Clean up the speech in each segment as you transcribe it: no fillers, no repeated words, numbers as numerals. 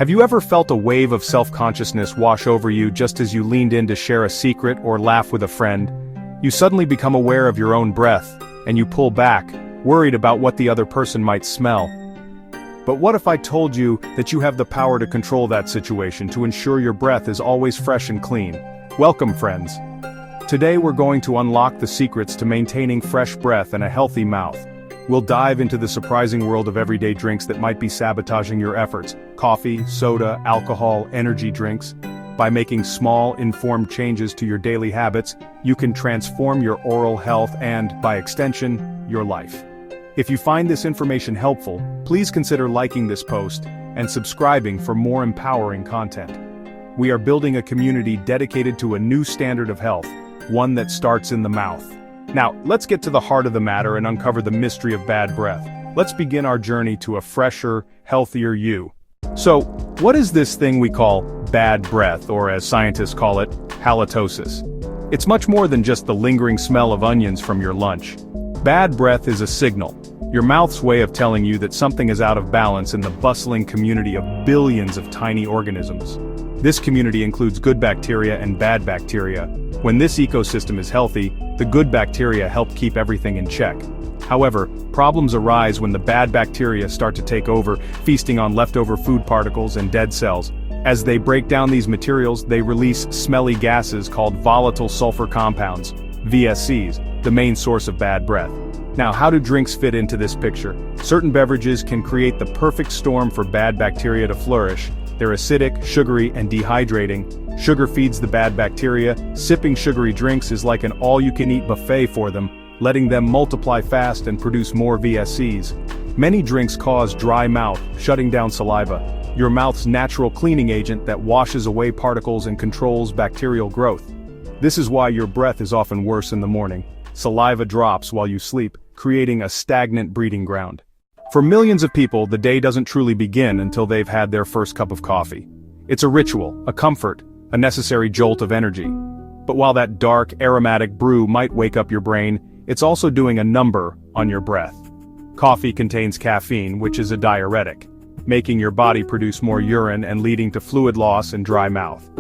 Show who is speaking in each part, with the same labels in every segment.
Speaker 1: Have you ever felt a wave of self-consciousness wash over you just as you leaned in to share a secret or laugh with a friend? You suddenly become aware of your own breath, and you pull back, worried about what the other person might smell. But what if I told you that you have the power to control that situation to ensure your breath is always fresh and clean? Welcome, friends. Today we're going to unlock the secrets to maintaining fresh breath and a healthy mouth. We'll dive into the surprising world of everyday drinks that might be sabotaging your efforts: coffee, soda, alcohol, energy drinks. By making small, informed changes to your daily habits, you can transform your oral health and, by extension, your life. If you find this information helpful, please consider liking this post and subscribing for more empowering content. We are building a community dedicated to a new standard of health, one that starts in the mouth. Now, let's get to the heart of the matter and uncover the mystery of bad breath. Let's begin our journey to a fresher, healthier you. So, what is this thing we call bad breath, or as scientists call it, halitosis? It's much more than just the lingering smell of onions from your lunch. Bad breath is a signal, your mouth's way of telling you that something is out of balance in the bustling community of billions of tiny organisms. This community includes good bacteria and bad bacteria. When this ecosystem is healthy, the good bacteria help keep everything in check. However, problems arise when the bad bacteria start to take over, feasting on leftover food particles and dead cells. As they break down these materials, they release smelly gases called volatile sulfur compounds, VSCs, the main source of bad breath. Now, how do drinks fit into this picture? Certain beverages can create the perfect storm for bad bacteria to flourish. They're acidic, sugary, and dehydrating. Sugar feeds the bad bacteria. Sipping sugary drinks is like an all-you-can-eat buffet for them, letting them multiply fast and produce more VSCs. Many drinks cause dry mouth, shutting down saliva, your mouth's natural cleaning agent that washes away particles and controls bacterial growth. This is why your breath is often worse in the morning. Saliva drops while you sleep, creating a stagnant breeding ground. For millions of people, the day doesn't truly begin until they've had their first cup of coffee. It's a ritual, a comfort, a necessary jolt of energy. But while that dark, aromatic brew might wake up your brain, it's also doing a number on your breath. Coffee contains caffeine, which is a diuretic, making your body produce more urine and leading to fluid loss and dry mouth.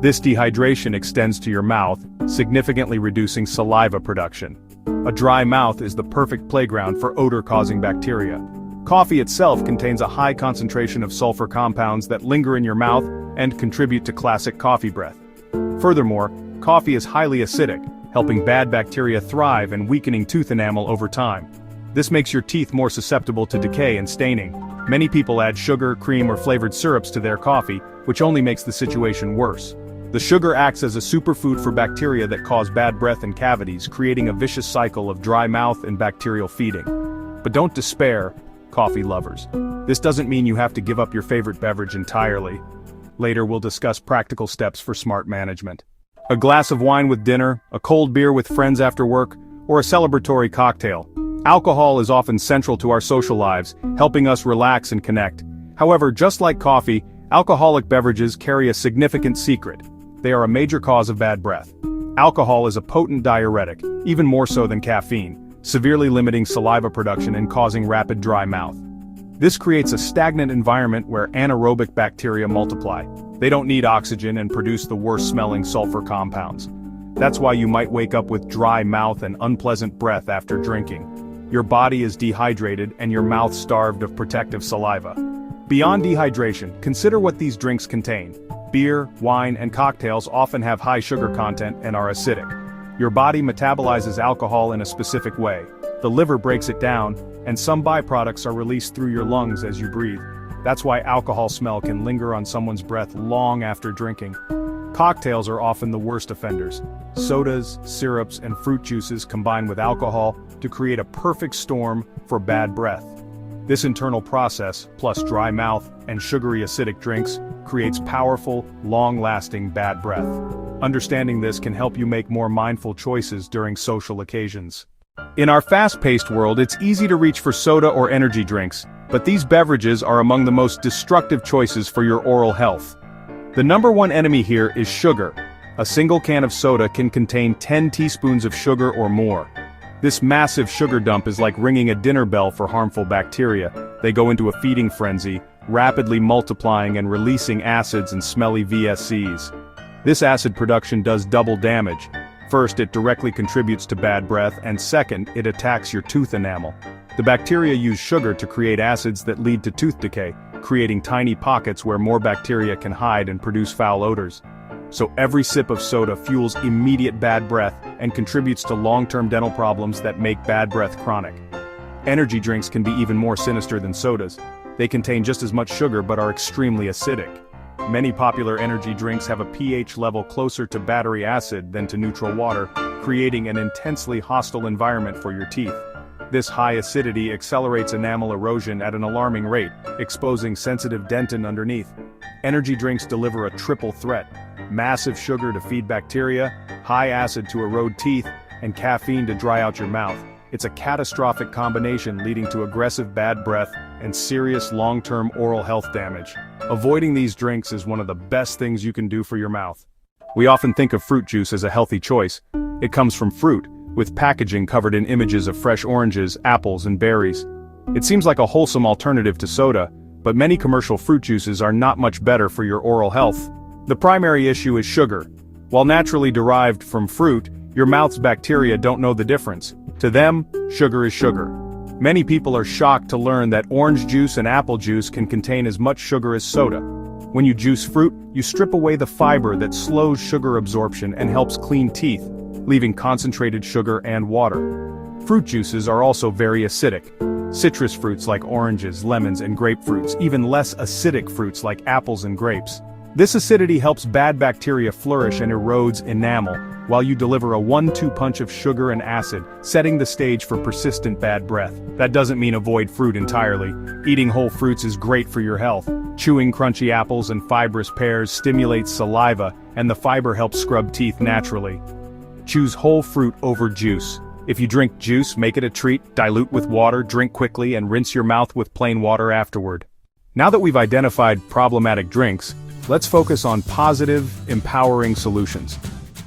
Speaker 1: This dehydration extends to your mouth, significantly reducing saliva production. A dry mouth is the perfect playground for odor-causing bacteria. Coffee itself contains a high concentration of sulfur compounds that linger in your mouth and contribute to classic coffee breath. Furthermore, coffee is highly acidic, helping bad bacteria thrive and weakening tooth enamel over time. This makes your teeth more susceptible to decay and staining. Many people add sugar, cream, or flavored syrups to their coffee, which only makes the situation worse. The sugar acts as a superfood for bacteria that cause bad breath and cavities, creating a vicious cycle of dry mouth and bacterial feeding. But don't despair, coffee lovers. This doesn't mean you have to give up your favorite beverage entirely. Later we'll discuss practical steps for smart management. A glass of wine with dinner, a cold beer with friends after work, or a celebratory cocktail. Alcohol is often central to our social lives, helping us relax and connect. However, just like coffee, alcoholic beverages carry a significant secret. They are a major cause of bad breath. Alcohol is a potent diuretic, even more so than caffeine, severely limiting saliva production and causing rapid dry mouth. This creates a stagnant environment where anaerobic bacteria multiply. They don't need oxygen and produce the worst-smelling sulfur compounds. That's why you might wake up with dry mouth and unpleasant breath after drinking. Your body is dehydrated and your mouth starved of protective saliva. Beyond dehydration, consider what these drinks contain. Beer, wine, and cocktails often have high sugar content and are acidic. Your body metabolizes alcohol in a specific way. The liver breaks it down, and some byproducts are released through your lungs as you breathe. That's why alcohol smell can linger on someone's breath long after drinking. Cocktails are often the worst offenders. Sodas, syrups, and fruit juices combine with alcohol to create a perfect storm for bad breath. This internal process, plus dry mouth and sugary acidic drinks, creates powerful, long-lasting bad breath. Understanding this can help you make more mindful choices during social occasions. In our fast-paced world, it's easy to reach for soda or energy drinks, but these beverages are among the most destructive choices for your oral health. The number one enemy here is sugar. A single can of soda can contain 10 teaspoons of sugar or more. This massive sugar dump is like ringing a dinner bell for harmful bacteria. They go into a feeding frenzy, rapidly multiplying and releasing acids and smelly VSCs. This acid production does double damage. First, it directly contributes to bad breath, and second, it attacks your tooth enamel. The bacteria use sugar to create acids that lead to tooth decay, creating tiny pockets where more bacteria can hide and produce foul odors. So every sip of soda fuels immediate bad breath and contributes to long-term dental problems that make bad breath chronic. Energy drinks can be even more sinister than sodas. They contain just as much sugar but are extremely acidic. Many popular energy drinks have a pH level closer to battery acid than to neutral water, creating an intensely hostile environment for your teeth. This high acidity accelerates enamel erosion at an alarming rate, exposing sensitive dentin underneath. Energy drinks deliver a triple threat: massive sugar to feed bacteria, high acid to erode teeth, and caffeine to dry out your mouth. It's a catastrophic combination leading to aggressive bad breath and serious long-term oral health damage. Avoiding these drinks is one of the best things you can do for your mouth. We often think of fruit juice as a healthy choice. It comes from fruit, with packaging covered in images of fresh oranges, apples, and berries. It seems like a wholesome alternative to soda, but many commercial fruit juices are not much better for your oral health. The primary issue is sugar. While naturally derived from fruit, your mouth's bacteria don't know the difference. To them, sugar is sugar. Many people are shocked to learn that orange juice and apple juice can contain as much sugar as soda. When you juice fruit, you strip away the fiber that slows sugar absorption and helps clean teeth, leaving concentrated sugar and water. Fruit juices are also very acidic. Citrus fruits like oranges, lemons, and grapefruits, even less acidic fruits like apples and grapes. This acidity helps bad bacteria flourish and erodes enamel, while you deliver a 1-2 punch of sugar and acid, setting the stage for persistent bad breath. That doesn't mean avoid fruit entirely. Eating whole fruits is great for your health. Chewing crunchy apples and fibrous pears stimulates saliva, and the fiber helps scrub teeth naturally. Choose whole fruit over juice. If you drink juice, make it a treat, dilute with water, drink quickly, and rinse your mouth with plain water afterward. Now that we've identified problematic drinks, let's focus on positive, empowering solutions.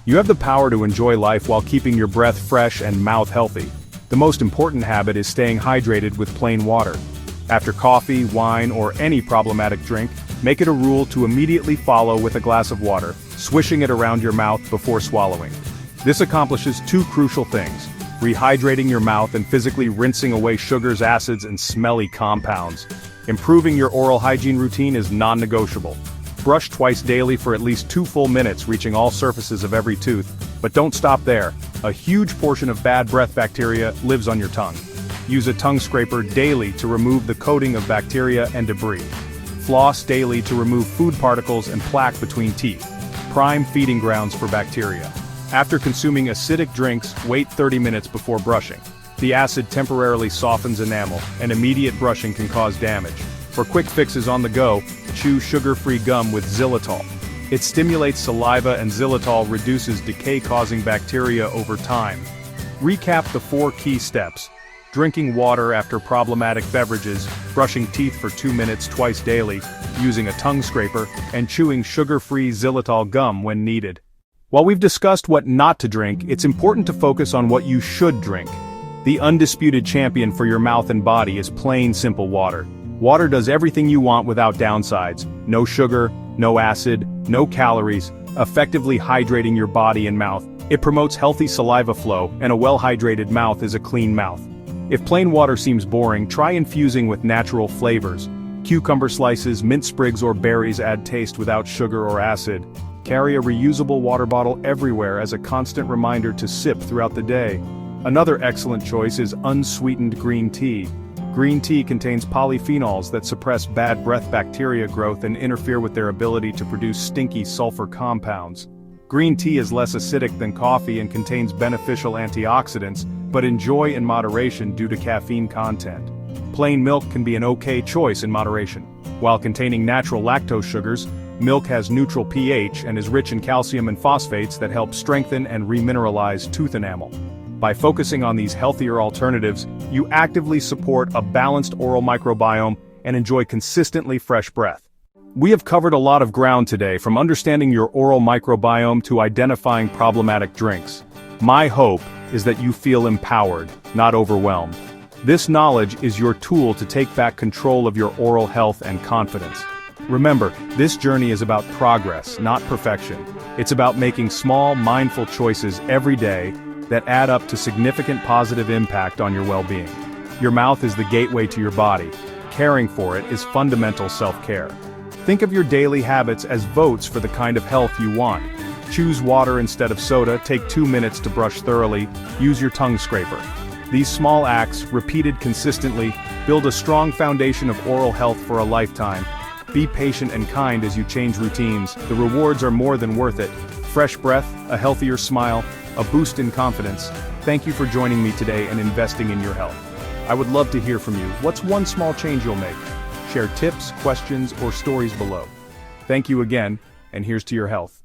Speaker 1: You have the power to enjoy life while keeping your breath fresh and mouth healthy. The most important habit is staying hydrated with plain water. After coffee, wine, or any problematic drink, make it a rule to immediately follow with a glass of water, swishing it around your mouth before swallowing. This accomplishes two crucial things: rehydrating your mouth and physically rinsing away sugars, acids, and smelly compounds. Improving your oral hygiene routine is non-negotiable. Brush twice daily for at least 2 full minutes, reaching all surfaces of every tooth. But don't stop there. A huge portion of bad breath bacteria lives on your tongue. Use a tongue scraper daily to remove the coating of bacteria and debris. Floss daily to remove food particles and plaque between teeth. Prime feeding grounds for bacteria. After consuming acidic drinks, wait 30 minutes before brushing. The acid temporarily softens enamel, and immediate brushing can cause damage. For quick fixes on the go, chew sugar-free gum with xylitol. It stimulates saliva, and xylitol reduces decay-causing bacteria over time. Recap the 4 key steps: drinking water after problematic beverages, brushing teeth for 2 minutes twice daily, using a tongue scraper, and chewing sugar-free xylitol gum when needed. While we've discussed what not to drink, it's important to focus on what you should drink. The undisputed champion for your mouth and body is plain, simple water. Water does everything you want without downsides. No sugar, no acid, no calories, effectively hydrating your body and mouth. It promotes healthy saliva flow, and a well-hydrated mouth is a clean mouth. If plain water seems boring, try infusing with natural flavors. Cucumber slices, mint sprigs, or berries add taste without sugar or acid. Carry a reusable water bottle everywhere as a constant reminder to sip throughout the day. Another excellent choice is unsweetened green tea. Green tea contains polyphenols that suppress bad breath bacteria growth and interfere with their ability to produce stinky sulfur compounds. Green tea is less acidic than coffee and contains beneficial antioxidants, but enjoy in moderation due to caffeine content. Plain milk can be an okay choice in moderation. While containing natural lactose sugars, milk has neutral pH and is rich in calcium and phosphates that help strengthen and remineralize tooth enamel. By focusing on these healthier alternatives, you actively support a balanced oral microbiome and enjoy consistently fresh breath. We have covered a lot of ground today, from understanding your oral microbiome to identifying problematic drinks. My hope is that you feel empowered, not overwhelmed. This knowledge is your tool to take back control of your oral health and confidence. Remember, this journey is about progress, not perfection. It's about making small, mindful choices every day that add up to significant positive impact on your well-being. Your mouth is the gateway to your body. Caring for it is fundamental self-care. Think of your daily habits as votes for the kind of health you want. Choose water instead of soda, take 2 minutes to brush thoroughly, use your tongue scraper. These small acts, repeated consistently, build a strong foundation of oral health for a lifetime. Be patient and kind as you change routines. The rewards are more than worth it. Fresh breath, a healthier smile, a boost in confidence. Thank you for joining me today and investing in your health. I would love to hear from you. What's one small change you'll make? Share tips, questions, or stories below. Thank you again, and here's to your health.